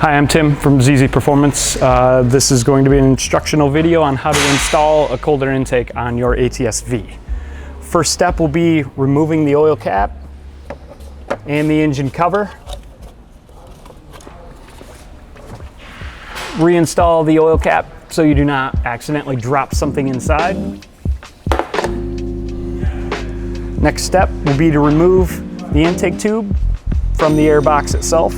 Hi, I'm Tim from ZZPerformance. This is going to be an instructional video on how to install a cold air intake on your ATS-V. First step will be removing the oil cap and the engine cover. Reinstall the oil cap so you do not accidentally drop something inside. Next step will be to remove the intake tube from the airbox itself.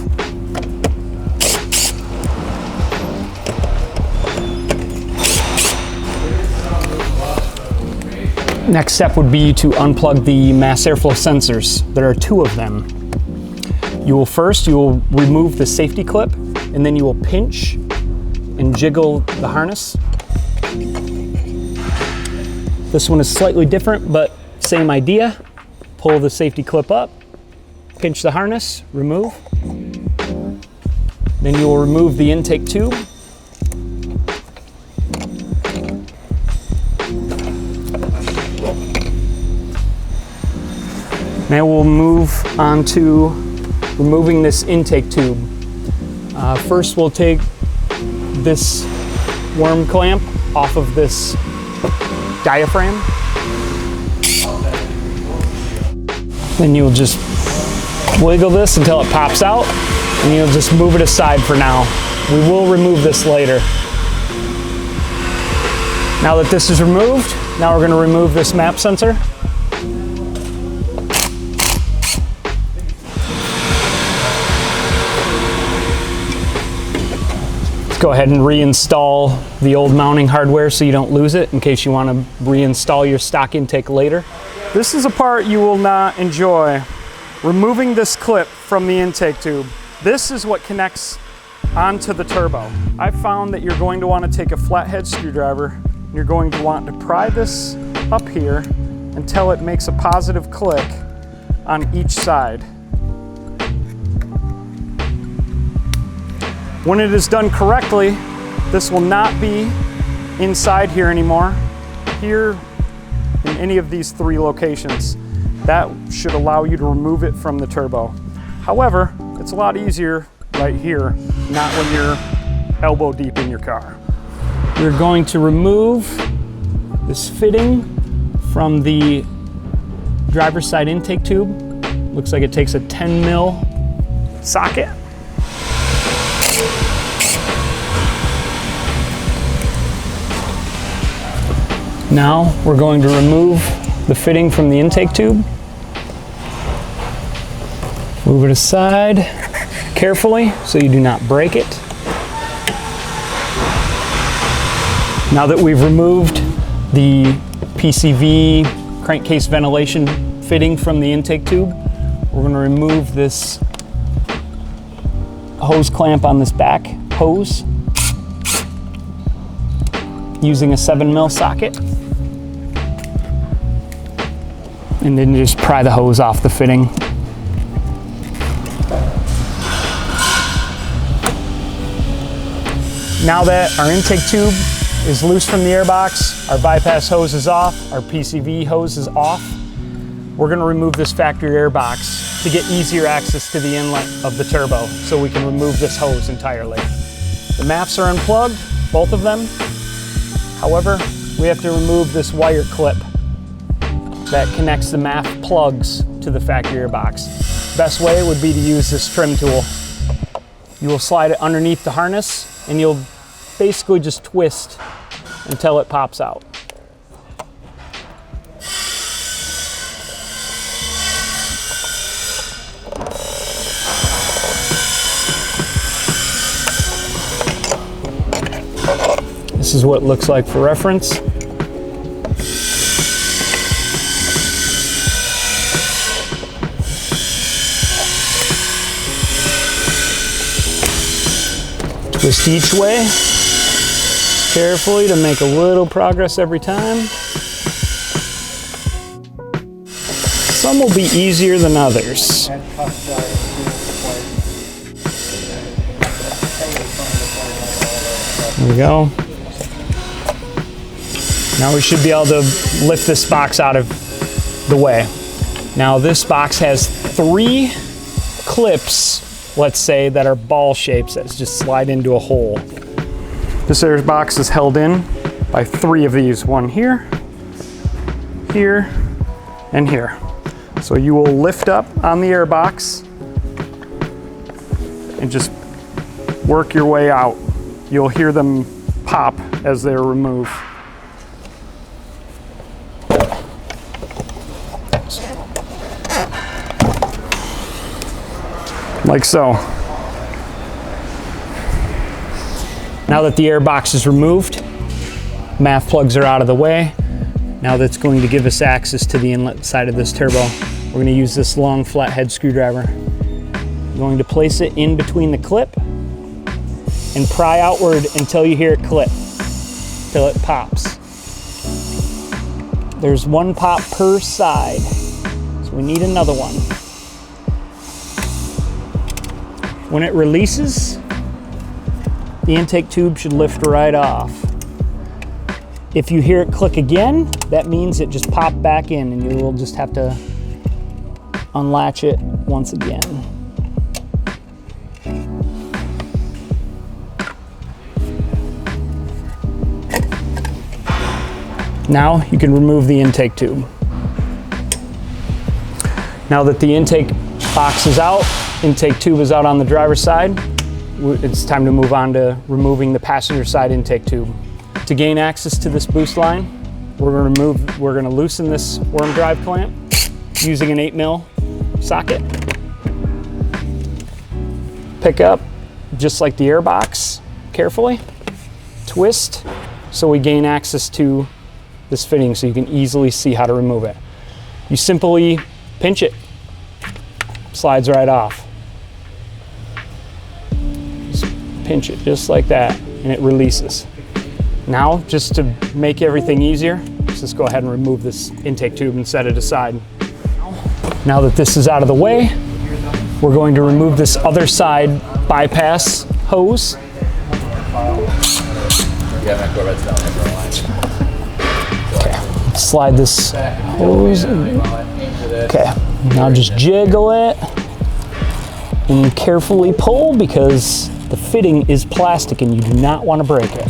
Next step would be to unplug the mass airflow sensors. There are two of them. You will remove the safety clip, and then you will pinch and jiggle the harness. This one is slightly different, but same idea. Pull the safety clip up, pinch the harness, remove. Then you will remove the intake tube. Now we'll move on to removing this intake tube. First we'll take this worm clamp off of this diaphragm. Then you'll just wiggle this until it pops out, and you'll just move it aside for now. We will remove this later. Now that this is removed, now we're going to remove this map sensor. Go ahead and reinstall the old mounting hardware so you don't lose it in case you want to reinstall your stock intake later. This is a part you will not enjoy. Removing this clip from the intake tube. This is what connects onto the turbo. I've found that you're going to want to take a flathead screwdriver and you're going to want to pry this up here until it makes a positive click on each side. When it is done correctly, this will not be inside here anymore, here in any of these three locations. That should allow you to remove it from the turbo. However, it's a lot easier right here, not when you're elbow deep in your car. We're going to remove this fitting from the driver's side intake tube. Looks like it takes a 10 mil socket. Now we're going to remove the fitting from the intake tube. Move it aside carefully so you do not break it. Now that we've removed the PCV crankcase ventilation fitting from the intake tube, we're going to remove this hose clamp on this back hose using a 7 mil socket. And then just pry the hose off the fitting. Now that our intake tube is loose from the airbox, our bypass hose is off, our PCV hose is off, we're going to remove this factory airbox to get easier access to the inlet of the turbo so we can remove this hose entirely. The MAFs are unplugged, both of them. However, we have to remove this wire clip that connects the MAF plugs to the factory airbox. Best way would be to use this trim tool. You will slide it underneath the harness and you'll basically just twist until it pops out. This is what it looks like for reference. Twist each way, carefully to make a little progress every time. Some will be easier than others. There we go. Now we should be able to lift this box out of the way. Now this box has 3 clips let's say, that are ball shapes that just slide into a hole. This airbox is held in by 3 of these, one here, here, and here. So you will lift up on the airbox and just work your way out. You'll hear them pop as they're removed. Like so. Now that the airbox is removed, MAF plugs are out of the way. Now that's going to give us access to the inlet side of this turbo. We're going to use this long flathead screwdriver. I'm going to place it in between the clip and pry outward until you hear it clip, till it pops. There's 1 pop per side, so we need another one. When it releases, the intake tube should lift right off. If you hear it click again, that means it just popped back in and you will just have to unlatch it once again. Now you can remove the intake tube. Now that the intake box is out, intake tube is out on the driver's side, it's time to move on to removing the passenger side intake tube. To gain access to this boost line, we're going to loosen this worm drive clamp using an 8mm socket. Pick up, just like the airbox, carefully, twist, so we gain access to this fitting so you can easily see how to remove it. You simply pinch it, slides right off. Just pinch it just like that and it releases. Now, just to make everything easier, let's just go ahead and remove this intake tube and set it aside. Now that this is out of the way, we're going to remove this other side bypass hose. Okay, slide this hose. Okay, now just jiggle it and carefully pull because the fitting is plastic and you do not want to break it.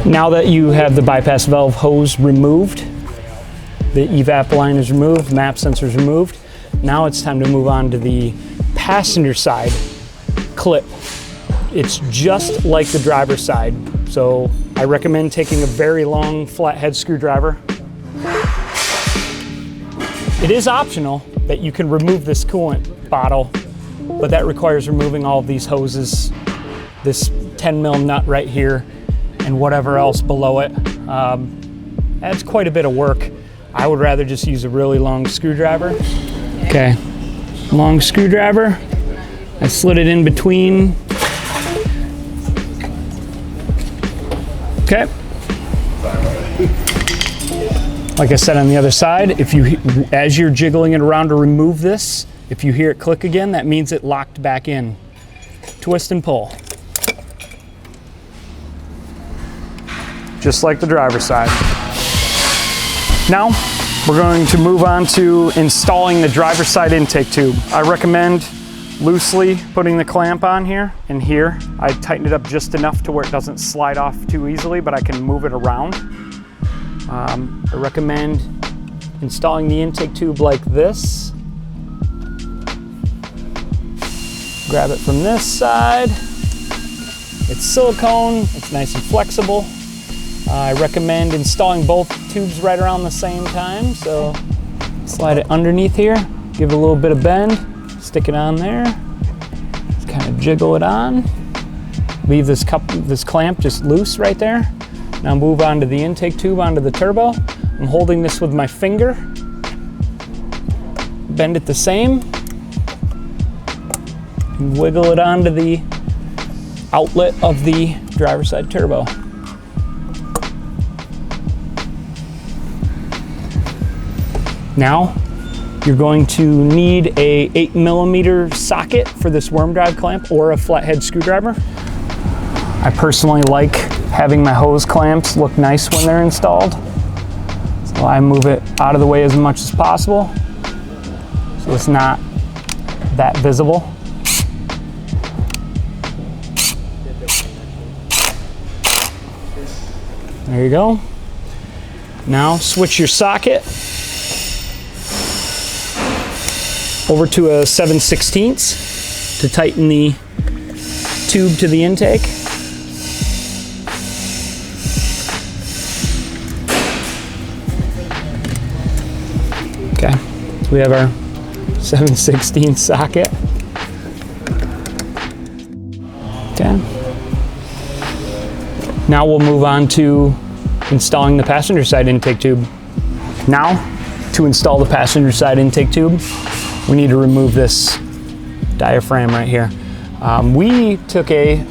Now that you have the bypass valve hose removed, the evap line is removed, MAP sensor is removed, now it's time to move on to the passenger side clip. It's just like the driver's side, so I recommend taking a very long flathead screwdriver. It is optional that you can remove this coolant bottle, but that requires removing all of these hoses, this 10mm nut right here, and whatever else below it. Adds quite a bit of work. I would rather just use a really long screwdriver. Okay, long screwdriver. I slid it in between. Okay. Like I said on the other side, as you're jiggling it around to remove this, if you hear it click again, that means it locked back in. Twist and pull. Just like the driver's side. Now, we're going to move on to installing the driver's side intake tube. I recommend loosely putting the clamp on here and here. I tighten it up just enough to where it doesn't slide off too easily, but I can move it around. I recommend installing the intake tube like this. Grab it from this side. It's silicone, it's nice and flexible. I recommend installing both tubes right around the same time. So slide it underneath here, give it a little bit of bend, stick it on there, just kind of jiggle it on. Leave this clamp just loose right there. Now move on to the intake tube onto the turbo. I'm holding this with my finger. Bend it the same. Wiggle it onto the outlet of the driver's side turbo. Now, you're going to need a 8mm socket for this worm drive clamp or a flathead screwdriver. I personally like having my hose clamps look nice when they're installed. So I move it out of the way as much as possible so it's not that visible. There you go. Now switch your socket over to a 7/16 to tighten the tube to the intake. Okay, so we have our 7/16 socket. Okay. Now we'll move on to installing the passenger side intake tube. Now, to install the passenger side intake tube, we need to remove this diaphragm right here. We took a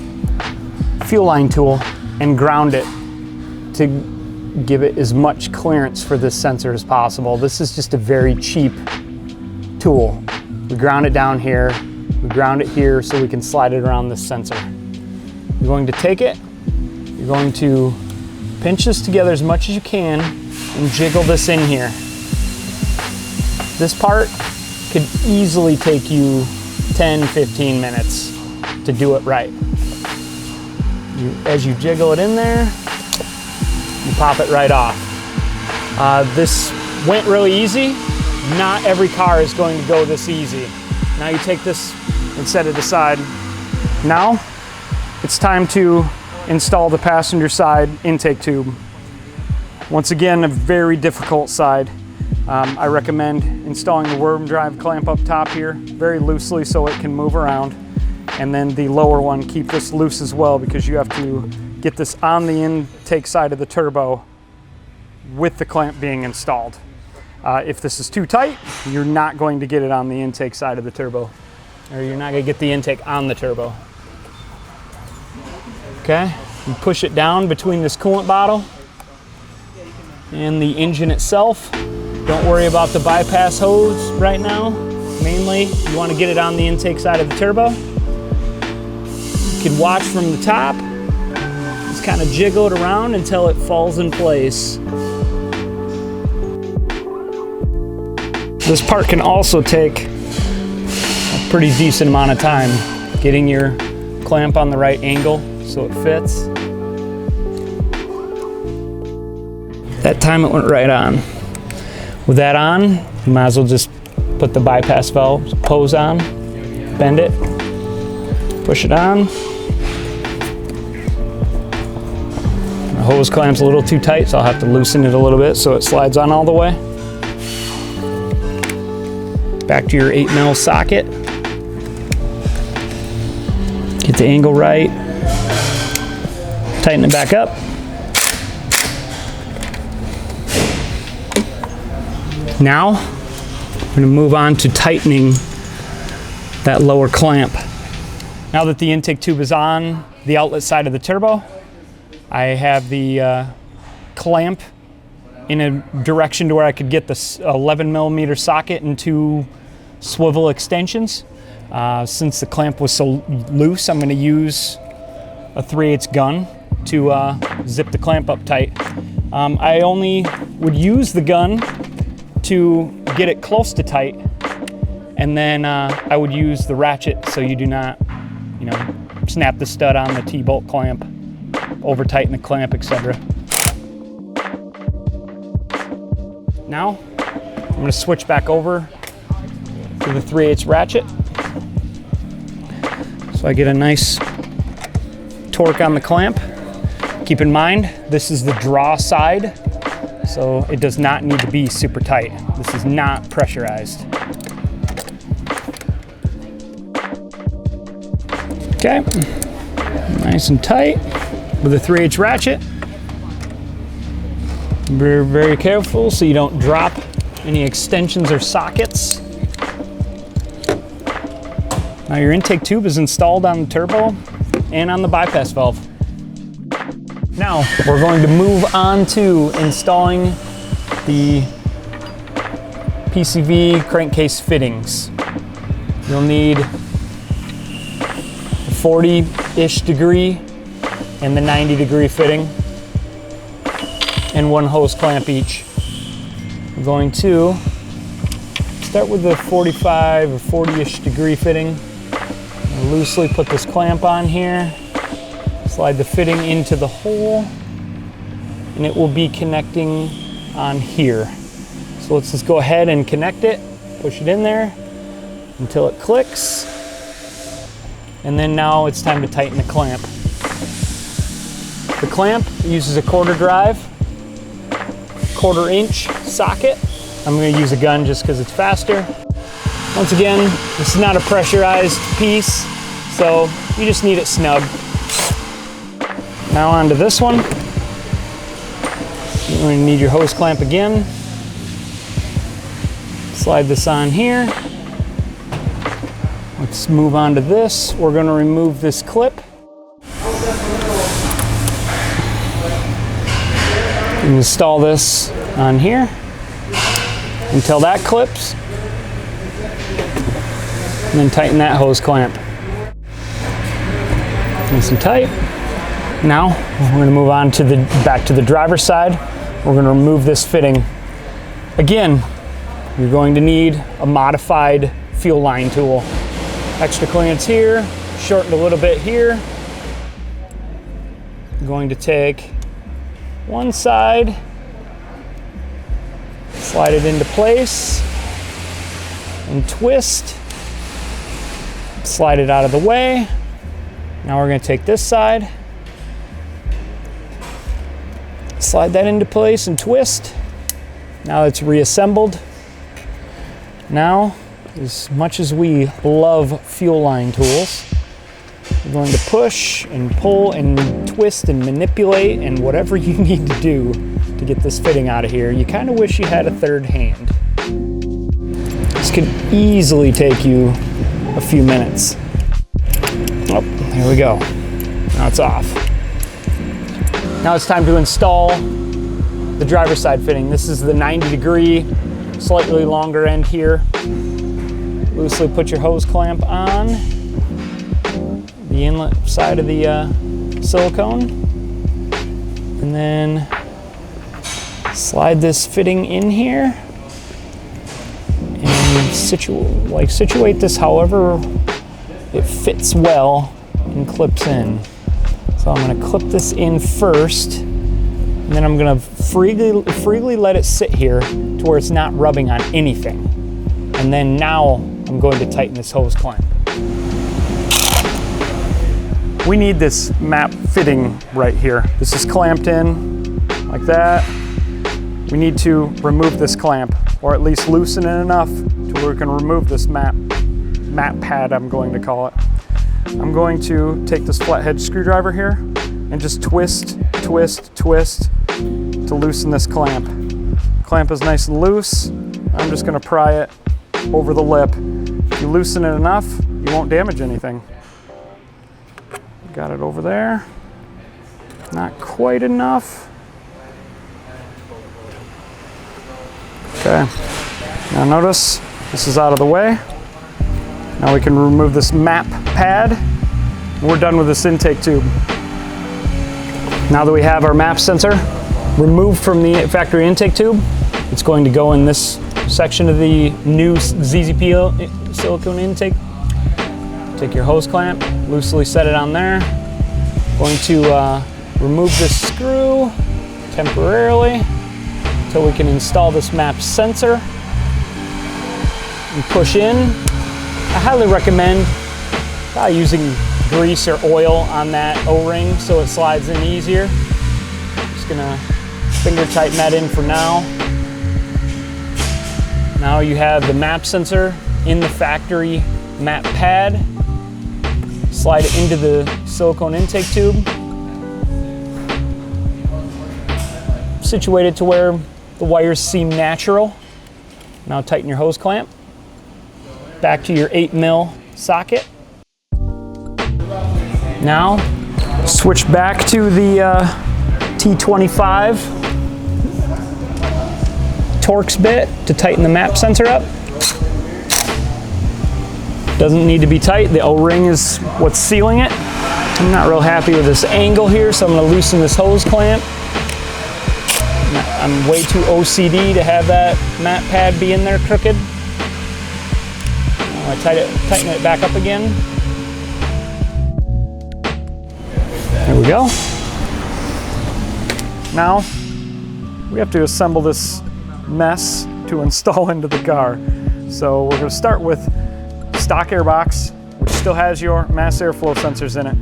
fuel line tool and ground it to give it as much clearance for this sensor as possible. This is just a very cheap tool. We ground it down here, we ground it here so we can slide it around this sensor. You're going to take it, you're going to pinch this together as much as you can and jiggle this in here. This part could easily take you 10-15 minutes to do it right. As you jiggle it in there, you pop it right off. This went really easy. Not every car is going to go this easy. Now you take this and set it aside. Now it's time to install the passenger side intake tube. Once again, a very difficult side. I recommend installing the worm drive clamp up top here very loosely so it can move around. And then the lower one, keep this loose as well because you have to get this on the intake side of the turbo with the clamp being installed. If this is too tight, you're not going to get it on the intake side of the turbo, or you're not going to get the intake on the turbo. Okay, you push it down between this coolant bottle and the engine itself. Don't worry about the bypass hose right now. Mainly, you want to get it on the intake side of the turbo. You can watch from the top. Just kind of jiggle it around until it falls in place. This part can also take a pretty decent amount of time getting your clamp on the right angle so it fits. That time it went right on. With that on, you might as well just put the bypass valve hose on, bend it, push it on. The hose clamp's a little too tight, so I'll have to loosen it a little bit so it slides on all the way. Back to your 8mm socket. Get the angle right. Tighten it back up. Now, I'm going to move on to tightening that lower clamp. Now that the intake tube is on the outlet side of the turbo, I have the clamp in a direction to where I could get the 11mm socket and 2 swivel extensions. Since the clamp was so loose, I'm going to use a 3/8 gun to zip the clamp up tight. I only would use the gun to get it close to tight, and then I would use the ratchet so you do not, snap the stud on the T-bolt clamp, over tighten the clamp, etc. Now, I'm going to switch back over to the 3/8 ratchet. So I get a nice torque on the clamp. Keep in mind, this is the draw side, so it does not need to be super tight. This is not pressurized. Okay, nice and tight with the 3/8 ratchet. Be very careful so you don't drop any extensions or sockets. Now your intake tube is installed on the turbo and on the bypass valve. Now we're going to move on to installing the PCV crankcase fittings. You'll need the 40-ish degree and the 90-degree fitting, and 1 hose clamp each. I'm going to start with the 45 or 40-ish degree fitting. Loosely put this clamp on here, slide the fitting into the hole, and it will be connecting on here. So let's just go ahead and connect it, push it in there until it clicks. And then now it's time to tighten the clamp. The clamp uses a quarter drive, 1/4 inch socket. I'm going to use a gun just because it's faster. Once again, this is not a pressurized piece, so you just need it snug. Now onto this one. You're going to need your hose clamp again. Slide this on here. Let's move on to this. We're going to remove this clip. Install this on here until that clips, and then tighten that hose clamp. Nice and tight. Now we're going to move on to back to the driver's side. We're going to remove this fitting. Again, you're going to need a modified fuel line tool. Extra clearance here, shortened a little bit here. I'm going to take one side, slide it into place, and twist. Slide it out of the way. Now we're going to take this side, slide that into place and twist. Now it's reassembled. Now, as much as we love fuel line tools, we're going to push and pull and twist and manipulate and whatever you need to do to get this fitting out of here. You kind of wish you had a third hand. This could easily take you a few minutes. Oh, here we go. Now it's off. Now it's time to install the driver's side fitting. This is the 90-degree, slightly longer end here. Loosely put your hose clamp on the inlet side of the silicone, and then slide this fitting in here and situate this however it fits well and clips in. So I'm going to clip this in first, and then I'm going to freely let it sit here to where it's not rubbing on anything. And then now I'm going to tighten this hose clamp. We need this map fitting right here. This is clamped in like that. We need to remove this clamp, or at least loosen it enough to where we can remove this map pad, I'm going to call it. I'm going to take this flathead screwdriver here and just twist, twist, twist to loosen this clamp. Clamp is nice and loose. I'm just going to pry it over the lip. If you loosen it enough, you won't damage anything. Got it over there. Not quite enough. Okay. Now notice this is out of the way. Now we can remove this map pad. We're done with this intake tube. Now that we have our map sensor removed from the factory intake tube, it's going to go in this section of the new ZZP silicone intake. Take your hose clamp, loosely set it on there. Going to remove this screw temporarily until we can install this map sensor and push in. I highly recommend using grease or oil on that O-ring so it slides in easier. Just gonna finger tighten that in for now. Now you have the map sensor in the factory map pad. Slide it into the silicone intake tube. Situate it to where the wires seem natural. Now tighten your hose clamp. Back to your 8mm socket. Now switch back to the T25 Torx bit to tighten the map sensor up. Doesn't need to be tight. The O-ring is what's sealing it. I'm not real happy with this angle here, so I'm going to loosen this hose clamp. I'm way too OCD to have that map pad be in there crooked. I tighten it back up again. There we go. Now we have to assemble this mess to install into the car. So we're going to start with stock airbox, which still has your mass airflow sensors in it.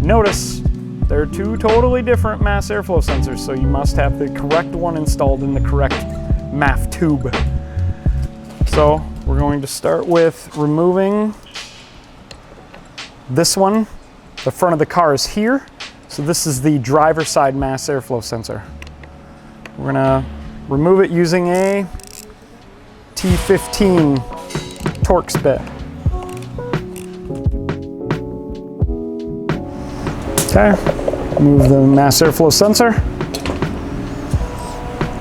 Notice they're two totally different mass airflow sensors, so you must have the correct one installed in the correct MAF tube. So we're going to start with removing this one. The front of the car is here. So this is the driver side mass airflow sensor. We're gonna remove it using a T15 Torx bit. Okay, move the mass airflow sensor.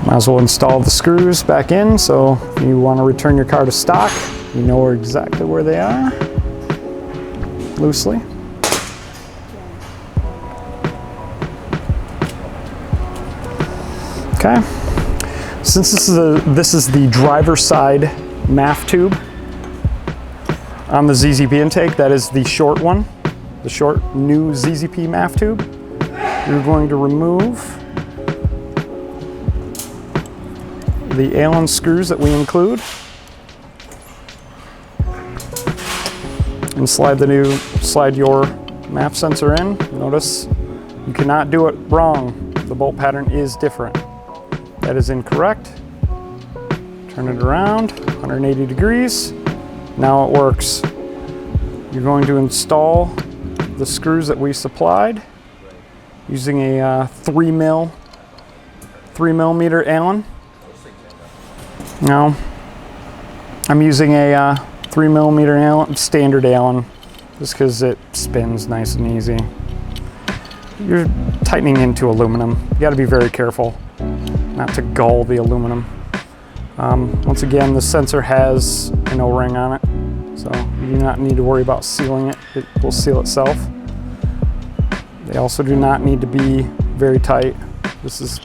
Might as well install the screws back in, so if you want to return your car to stock, you know exactly where they are, loosely. Okay, since this is the driver side MAF tube on the ZZP intake, that is the short one, the short new ZZP MAF tube. You're going to remove the Allen screws that we include and slide your MAF sensor in. Notice you cannot do it wrong. The bolt pattern is different. That is incorrect. Turn it around 180 degrees. Now it works. You're going to install the screws that we supplied using a 3 millimeter Allen. Now I'm using a 3 millimeter Allen, standard Allen, just because it spins nice and easy. You're tightening into aluminum. You got to be very careful not to gull the aluminum. Once again, the sensor has an O-ring on it, so you do not need to worry about sealing it. It will seal itself. They also do not need to be very tight. This is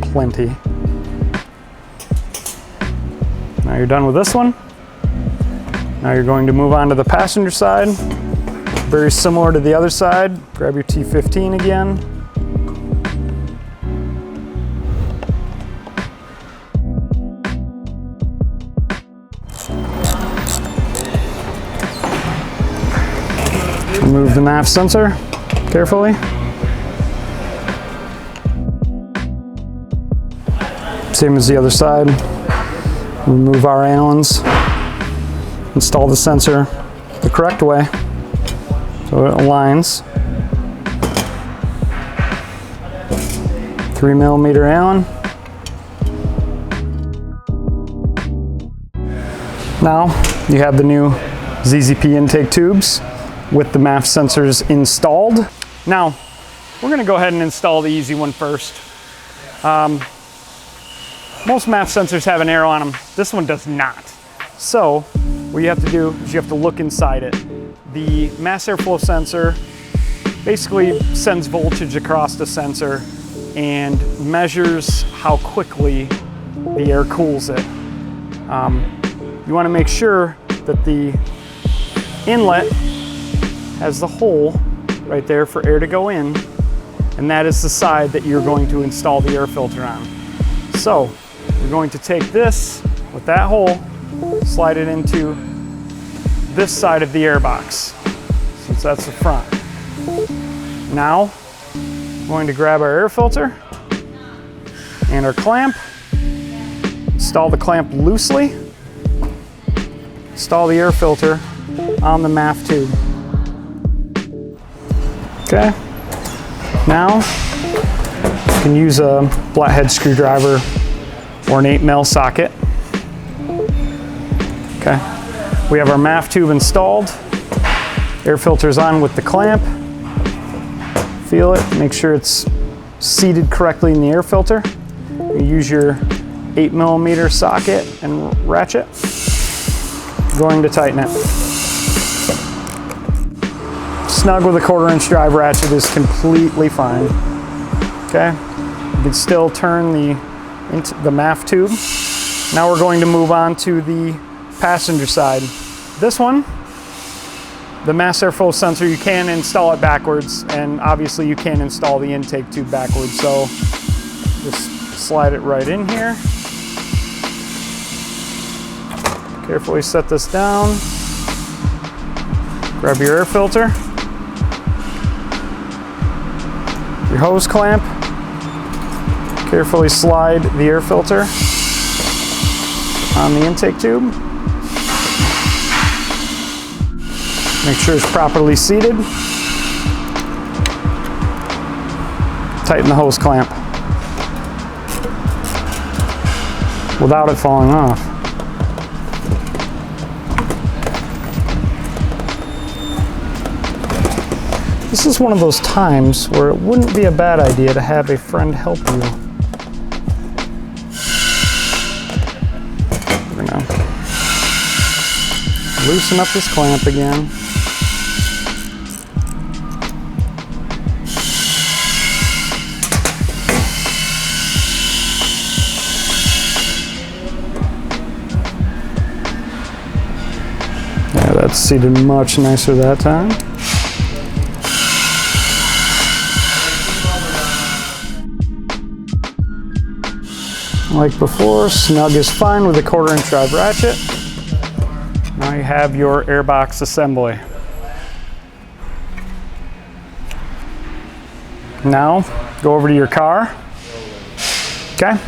plenty. Now you're done with this one. Now you're going to move on to the passenger side. Very similar to the other side. Grab your T15 again. Remove the MAF sensor carefully. Same as the other side. Remove our Allens. Install the sensor the correct way so it aligns. 3 millimeter Allen. Now you have the new ZZP intake tubes with the MAF sensors installed. Now, we're gonna go ahead and install the easy one first. Most MAF sensors have an arrow on them. This one does not. So, what you have to do is you have to look inside it. The mass airflow sensor basically sends voltage across the sensor and measures how quickly the air cools it. You wanna make sure that the inlet has the hole right there for air to go in, and that is the side that you're going to install the air filter on. So you're going to take this with that hole, slide it into this side of the airbox, since that's the front. Now I'm going to grab our air filter and our clamp, install the clamp loosely, install the air filter on the MAF tube. Okay, now you can use a flathead screwdriver or an 8mm socket. Okay, we have our MAF tube installed. Air filter's on with the clamp. Feel it, make sure it's seated correctly in the air filter. You use your 8mm socket and ratchet. Going to tighten it. Snug with a 1/4-inch drive ratchet is completely fine. Okay, you can still turn into the MAF tube. Now we're going to move on to the passenger side. This one, the mass airflow sensor, you can install it backwards, and obviously you can install the intake tube backwards. So just Slide it right in here. Carefully set this down. Grab your air filter, your hose clamp. Carefully slide the air filter on the intake tube. Make sure it's properly seated. Tighten the hose clamp without it falling off. This is one of those times where it wouldn't be a bad idea to have a friend help you. We're gonna loosen up this clamp again. Yeah, that's seated much nicer that time. Like before, snug is fine with a 1/4" drive ratchet. Now you have your airbox assembly. Now, go over to your car. Okay,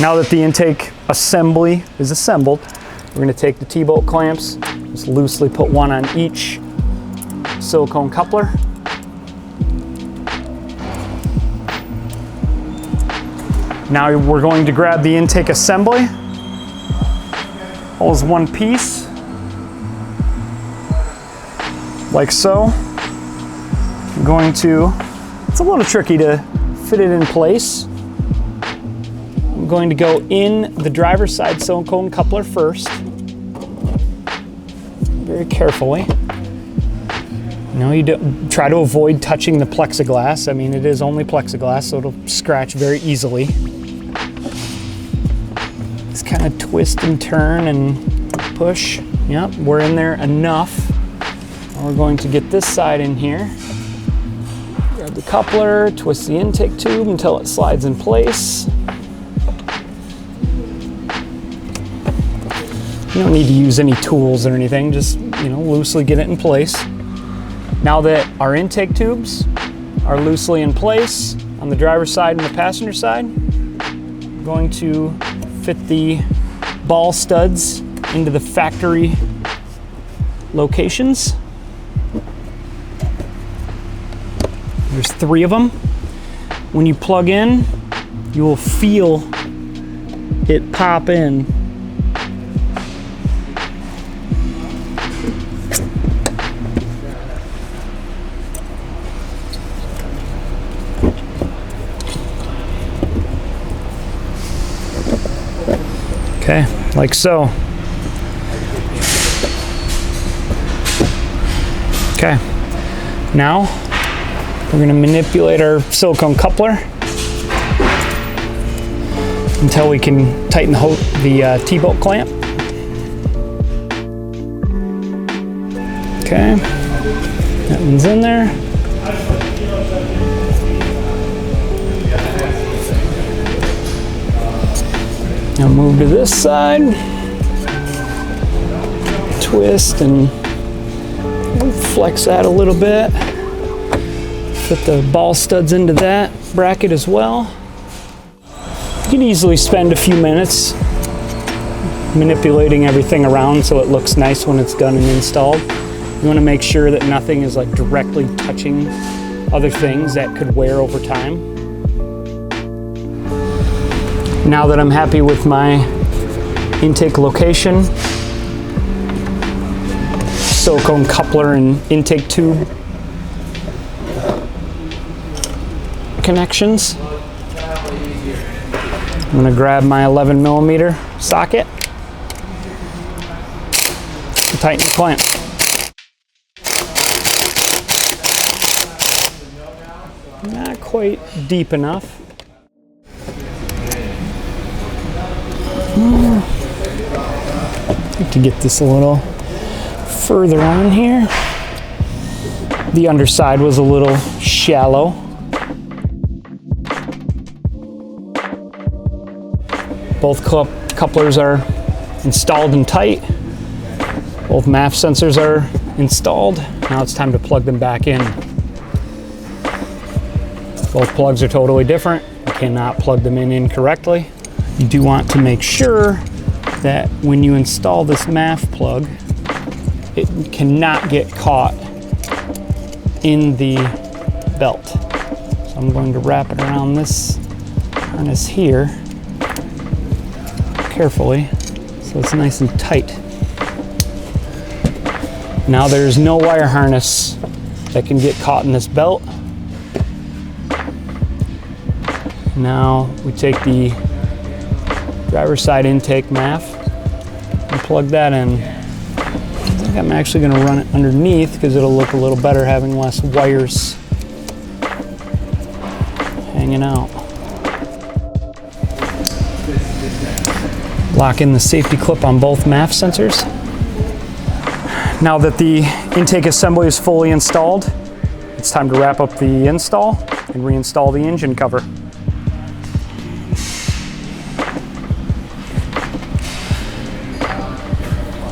now that the intake assembly is assembled, we're gonna take the T-bolt clamps, just loosely put one on each silicone coupler. Now we're going to grab the intake assembly, all as one piece, like so. I'm going to, it's a little tricky to fit it in place. I'm going to go in the driver's side silicone coupler first, very carefully. You don't try to avoid touching the plexiglass. I mean, it is only plexiglass, so it'll scratch very easily. Just kind of twist and turn and push. Yep, we're in there enough. And we're going to get this side in here. Grab the coupler, twist the intake tube until it slides in place. You don't need to use any tools or anything, just loosely get it in place. Now that our intake tubes are loosely in place on the driver's side and the passenger side, I'm going to fit the ball studs into the factory locations. There's 3 of them. When you plug in, you will feel it pop in. Okay, like so. Okay, now we're going to manipulate our silicone coupler until we can tighten the T-bolt clamp. Okay, that one's in there. Now move to this side, twist and flex that a little bit. Fit the ball studs into that bracket as well. You can easily spend a few minutes manipulating everything around so it looks nice when it's done and installed. You want to make sure that nothing is like directly touching other things that could wear over time. Now that I'm happy with my intake location, silicone coupler and intake tube connections, I'm going to grab my 11mm socket and tighten the clamp. Not quite deep enough. To get this a little further on here. The underside was a little shallow. Both couplers are installed and tight. Both MAF sensors are installed. Now it's time to plug them back in. Both plugs are totally different. You cannot plug them in incorrectly. You do want to make sure that when you install this MAF plug, it cannot get caught in the belt. So I'm going to wrap it around this harness here carefully so it's nice and tight. Now there's no wire harness that can get caught in this belt. Now we take the driver's side intake MAF and plug that in. I think I'm actually going to run it underneath because it'll look a little better having less wires hanging out. Lock in the safety clip on both MAF sensors. Now that the intake assembly is fully installed, it's time to wrap up the install and reinstall the engine cover.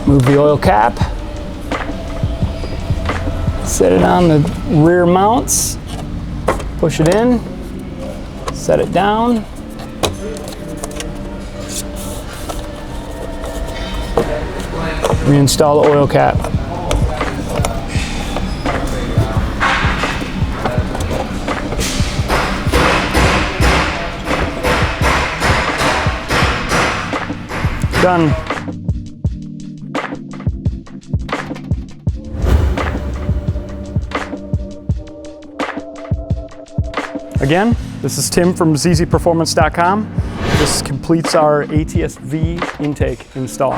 Move the oil cap, set it on the rear mounts, push it in, set it down. Reinstall the oil cap. Done. Again, this is Tim from ZZPerformance.com. This completes our ATS-V intake install.